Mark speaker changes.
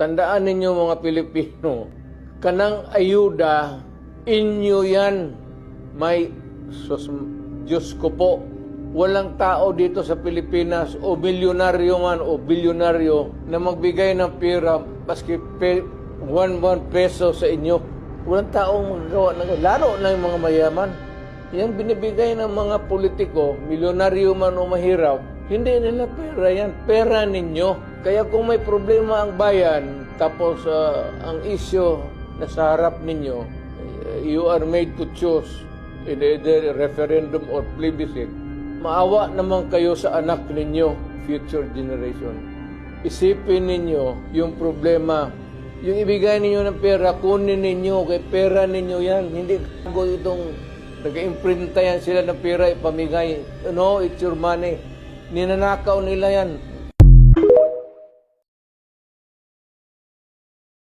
Speaker 1: Tandaan ninyo mga Pilipino, kanang ayuda, inyo yan. Diyos ko po, walang tao dito sa Pilipinas o milyonaryo man o bilyonaryo na magbigay ng pera paski 1 peso sa inyo. Walang taong magagawa ng lalo na yung mga mayaman. Yung binibigay ng mga politiko, milyonaryo man o mahirap, hindi nila pera yan. Pera ninyo. Kaya kung may problema ang bayan, tapos ang isyo na sa harap ninyo, you are made to choose in either referendum or plebiscite, maawa naman kayo sa anak ninyo, future generation. Isipin ninyo yung problema. Yung ibigay ninyo ng pera, kunin ninyo, kay pera ninyo yan. Hindi ko itong nag-imprinta yan sila ng pera, ipamigay. No, it's your money. Ninanakaw nila yan.